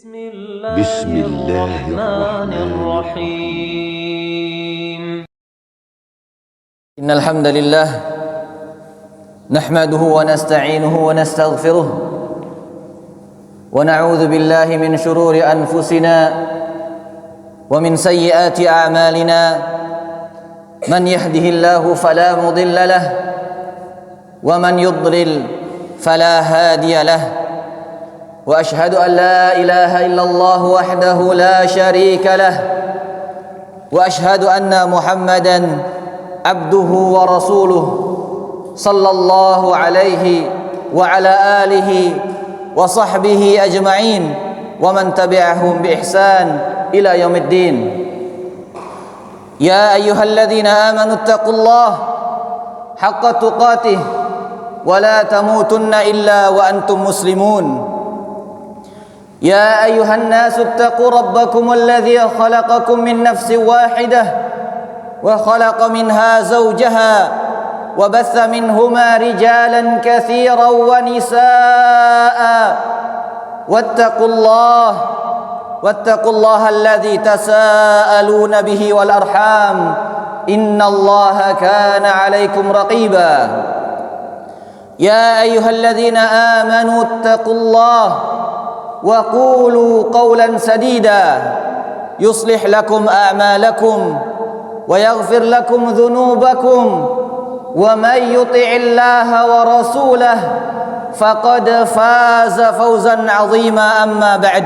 بسم الله الرحمن الرحيم إن الحمد لله نحمده ونستعينه ونستغفره ونعوذ بالله من شرور أنفسنا ومن سيئات أعمالنا من يهده الله فلا مضل له ومن يضلل فلا هادي له وأشهد أن لا إله إلا الله وحده لا شريك له وأشهد أن محمدًا عبده ورسوله صلى الله عليه وعلى آله وصحبه أجمعين ومن تبعهم بإحسان إلى يوم الدين يا أيها الذين آمنوا اتقوا الله حق تقاته ولا تموتن إلا وأنتم مسلمون يا أيها الناس اتقوا ربكم الذي خلقكم من نفس واحدة وخلق منها زوجها وبث منهما رجالا كثيرا ونساء واتقوا الله الذي تساءلون به والأرحام إن الله كان عليكم رقيبا يا أيها الذين آمنوا اتقوا الله وقولوا قولا سديدا يصلح لكم أعمالكم ويغفر لكم ذنوبكم ومن يطع الله ورسوله فقد فاز فوزا عظيما أما بعد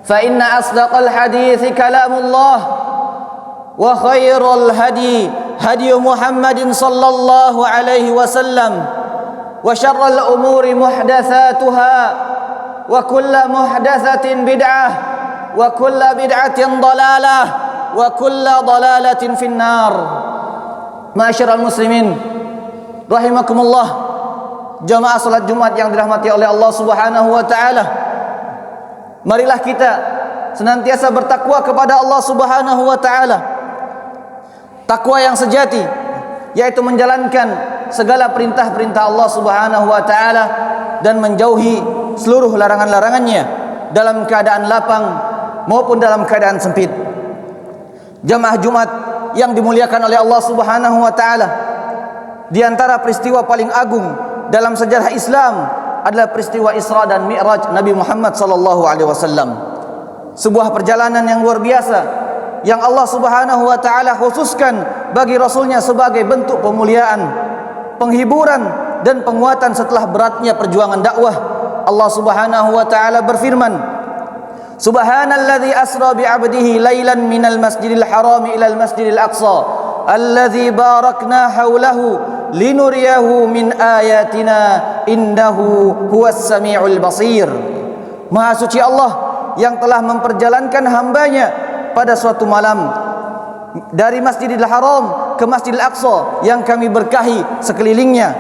فإن أصدق الحديث كلام الله وخير الهدي هدي محمد صلى الله عليه وسلم وشر الأمور محدثاتها وكل محدثة بدعة وكل بدعة ضلالة وكل ضلالة في النار. Ma'asyiral muslimin rahimakumullah, jamaah salat Jumat yang dirahmati oleh Allah Subhanahu wa taala. Marilah kita senantiasa bertakwa kepada Allah Subhanahu wa taala. Takwa yang sejati yaitu menjalankan segala perintah-perintah Allah Subhanahu wa taala dan menjauhi seluruh larangan-larangannya dalam keadaan lapang maupun dalam keadaan sempit. Jamaah Jumat yang dimuliakan oleh Allah Subhanahu wa taala, di antara peristiwa paling agung dalam sejarah Islam adalah peristiwa Isra dan Mi'raj Nabi Muhammad sallallahu alaihi wasallam. Sebuah perjalanan yang luar biasa yang Allah Subhanahu wa taala khususkan bagi Rasulnya sebagai bentuk pemuliaan, penghiburan dan penguatan setelah beratnya perjuangan dakwah. Allah Subhanahu wa taala berfirman, Subhanalladzi asra bi'abdihi lailan minal masjidil haram ilal masjidil aqsa alladzi barakna haulahu linuriyahu min ayatina innahu huwas samiul basir. Maha suci Allah yang telah memperjalankan hambanya pada suatu malam dari Masjidil Haram ke Masjidil Aqsa yang kami berkahi sekelilingnya,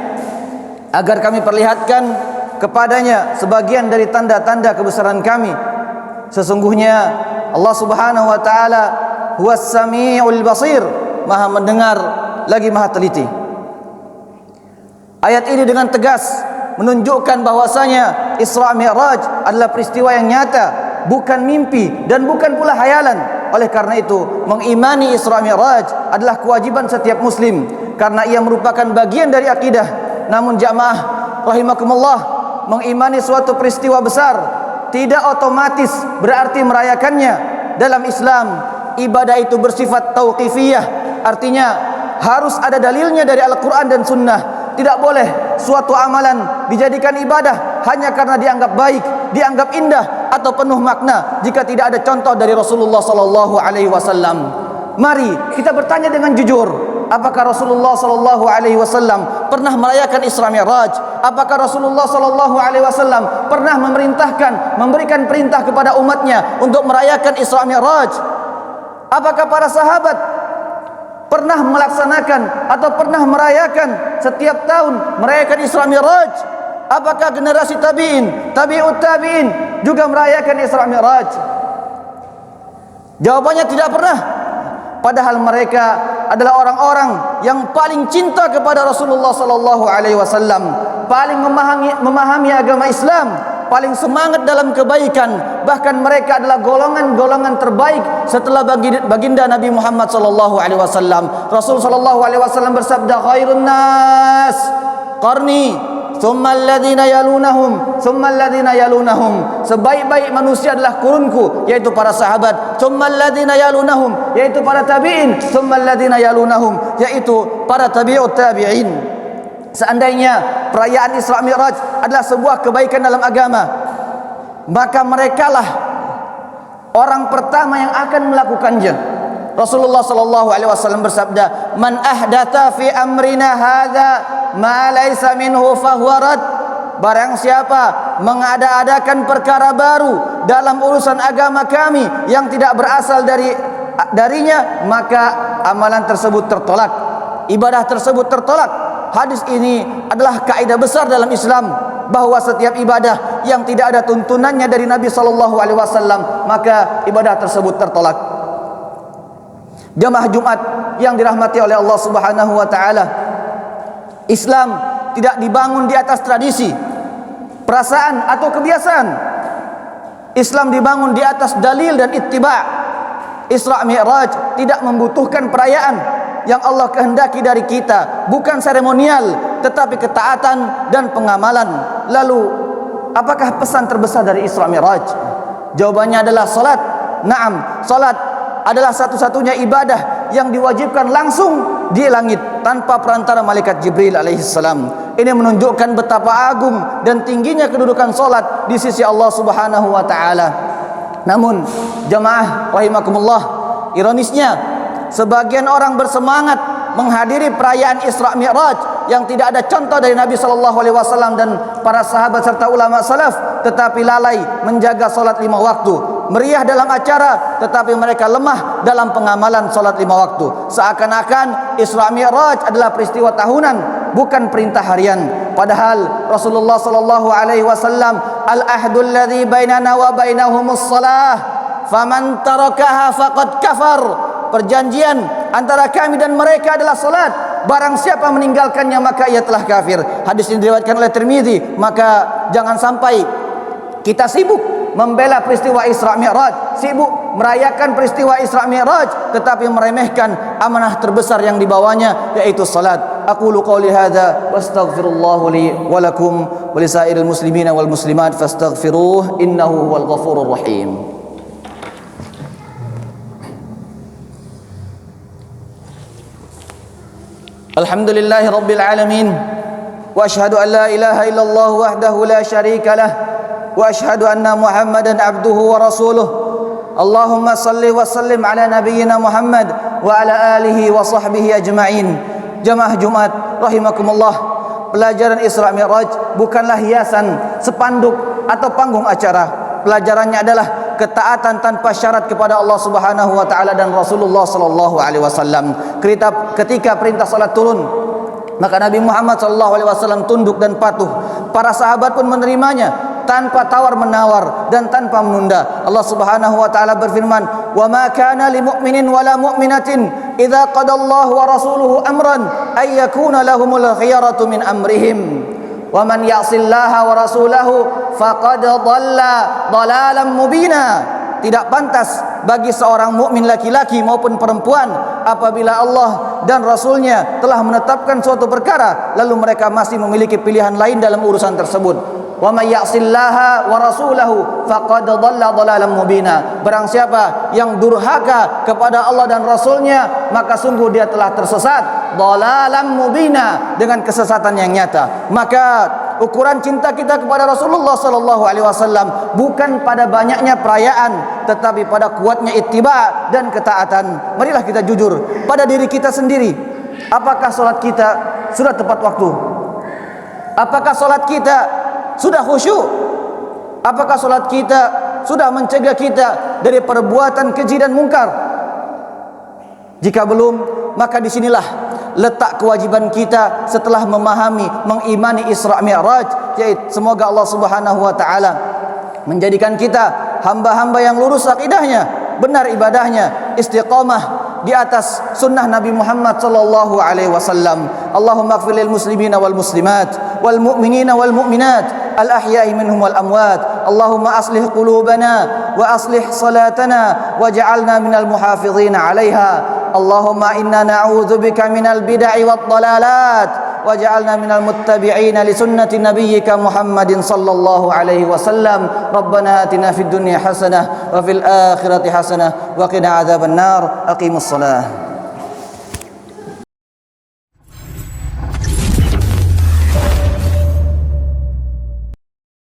agar kami perlihatkan kepadanya sebagian dari tanda-tanda kebesaran kami. Sesungguhnya Allah Subhanahu wa taala huwas samiul basir, maha mendengar lagi maha teliti. Ayat ini dengan tegas menunjukkan bahwasanya Isra Mi'raj adalah peristiwa yang nyata, bukan mimpi dan bukan pula hayalan. Oleh karena itu, mengimani Isra Mi'raj adalah kewajiban setiap muslim karena ia merupakan bagian dari akidah. Namun jamaah rahimakumullah, mengimani suatu peristiwa besar tidak otomatis berarti merayakannya. Dalam Islam, ibadah itu bersifat tauqifiyah, artinya harus ada dalilnya dari Al-Quran dan Sunnah. Tidak boleh suatu amalan dijadikan ibadah hanya karena dianggap baik, dianggap indah atau penuh makna jika tidak ada contoh dari Rasulullah sallallahu alaihi wasallam. Mari kita bertanya dengan jujur, apakah Rasulullah sallallahu alaihi wasallam pernah merayakan Isra Mi'raj? Apakah Rasulullah sallallahu alaihi wasallam pernah memberikan perintah kepada umatnya untuk merayakan Isra Mi'raj? Apakah para sahabat pernah melaksanakan atau pernah merayakan setiap tahun merayakan Isra Mi'raj? Apakah generasi tabi'in, tabi'ut tabi'in juga merayakan Isra Mi'raj? Jawabannya tidak pernah. Padahal mereka adalah orang-orang yang paling cinta kepada Rasulullah sallallahu alaihi wasallam, paling memahami agama Islam, paling semangat dalam kebaikan, bahkan mereka adalah golongan-golongan terbaik setelah baginda Nabi Muhammad sallallahu alaihi wasallam. Rasul sallallahu alaihi wasallam bersabda, khairun nas qarni thumma alladhina yalunahum thumma alladhina yalunahum. Sebaik-baik manusia adalah kurunku, yaitu para sahabat. Thumma alladhina yalunahum, yaitu para tabi'in. Thumma alladhina yalunahum, yaitu para tabi'ut tabi'in. Seandainya perayaan Isra Mi'raj adalah sebuah kebaikan dalam agama, maka merekalah orang pertama yang akan melakukannya. Rasulullah sallallahu alaihi wasallam bersabda, "Man ahdatha fi amrina hadza ma laysa minhu fahuwa rad." Barang siapa mengada-adakan perkara baru dalam urusan agama kami yang tidak berasal darinya, maka amalan tersebut tertolak, ibadah tersebut tertolak. Hadis ini adalah kaidah besar dalam Islam, bahawa setiap ibadah yang tidak ada tuntunannya dari Nabi sallallahu alaihi wasallam, maka ibadah tersebut tertolak. Jamaah Jumat yang dirahmati oleh Allah Subhanahu wa taala, Islam tidak dibangun di atas tradisi, perasaan atau kebiasaan. Islam dibangun di atas dalil dan ittiba'. Isra Mi'raj tidak membutuhkan perayaan. Yang Allah kehendaki dari kita bukan seremonial, tetapi ketaatan dan pengamalan. Lalu, apakah pesan terbesar dari Isra Mi'raj? Jawabannya adalah salat. Naam, salat adalah satu-satunya ibadah yang diwajibkan langsung di langit tanpa perantara malaikat Jibril alaihissalam. Ini menunjukkan betapa agung dan tingginya kedudukan salat di sisi Allah Subhanahu wa taala. Namun, jamaah rahimakumullah, ironisnya sebagian orang bersemangat menghadiri perayaan Isra Mi'raj yang tidak ada contoh dari Nabi sallallahu alaihi wasallam dan para sahabat serta ulama salaf, tetapi lalai menjaga salat 5 waktu. Meriah dalam acara, tetapi mereka lemah dalam pengamalan salat 5 waktu. Seakan-akan Isra Mi'raj adalah peristiwa tahunan, bukan perintah harian. Padahal Rasulullah sallallahu alaihi wasallam, al-ahdul ladzi bainana wa bainahumus shalah, faman tarakaha faqad kafar. Perjanjian antara kami dan mereka adalah salat. Barang siapa meninggalkannya maka ia telah kafir. Hadis ini diriwayatkan oleh Tirmizi. Maka jangan sampai kita sibuk membela peristiwa Isra Mi'raj, sibuk merayakan peristiwa Isra Mi'raj, tetapi meremehkan amanah terbesar yang dibawanya, yaitu salat. Aqulu qouli hadza wastaghfirullah li wa lakum wa lisairil muslimina wal muslimat fastaghfiruh innahu huwal ghafurur rahim. Alhamdulillahi Rabbil Alamin, wa ashhadu an la ilaha illallah wahdahu la syarika lah, wa ashhadu anna Muhammadan abduhu wa rasuluh. Allahumma salli wa sallim ala nabiyyina Muhammad wa ala alihi wa sahbihi ajma'in. Jamaah Jumat rahimakumullah, pelajaran Isra Mi'raj bukanlah hiasan, spanduk atau panggung acara. Pelajarannya adalah ketaatan tanpa syarat kepada Allah Subhanahu wa taala dan Rasulullah sallallahu alaihi wasallam. Ketika perintah salat turun, maka Nabi Muhammad sallallahu alaihi wasallam tunduk dan patuh. Para sahabat pun menerimanya tanpa tawar-menawar dan tanpa menunda. Allah Subhanahu wa taala berfirman, "Wa ma kana lil mu'minin wala mu'minatin idza qadallahu wa rasuluhu amran ay yakuna lahumul khiyaratu min amrihim. Wa man ya'sillaha wa rasulahu faqad dhalla dhalalan mubina." Tidak pantas bagi seorang mukmin laki-laki maupun perempuan apabila Allah dan Rasulnya telah menetapkan suatu perkara lalu mereka masih memiliki pilihan lain dalam urusan tersebut. Wa may ya'sillaha wa rasulahu faqad dhalla dhalalan mubina. Barang siapa yang durhaka kepada Allah dan Rasulnya, maka sungguh dia telah tersesat, dhalalan mubina, dengan kesesatan yang nyata. Maka ukuran cinta kita kepada Rasulullah sallallahu alaihi wasallam bukan pada banyaknya perayaan, tetapi pada kuatnya ittiba dan ketaatan. Marilah kita jujur pada diri kita sendiri. Apakah salat kita sudah tepat waktu? Apakah salat kita sudah khusyuk? Apakah salat kita sudah mencegah kita dari perbuatan keji dan mungkar? Jika belum, maka disinilah letak kewajiban kita setelah memahami, mengimani Isra Mi'raj, yaitu semoga Allah Subhanahu wa taala menjadikan kita hamba-hamba yang lurus akidahnya, benar ibadahnya, istiqamah di atas sunnah Nabi Muhammad sallallahu alaihi wasallam. Allahumma ighfir lil muslimina wal muslimat wal mu'minina wal mu'minat الأحياء منهم والأموات. اللهم أصلح قلوبنا وأصلح صلاتنا واجعلنا من المحافظين عليها. اللهم إنا نعوذ بك من البدع والضلالات واجعلنا من المتبعين لسنة نبيك محمد صلى الله عليه وسلم. ربنا آتنا في الدنيا حسنة وفي الآخرة حسنة وقنا عذاب النار. أقيموا الصلاة.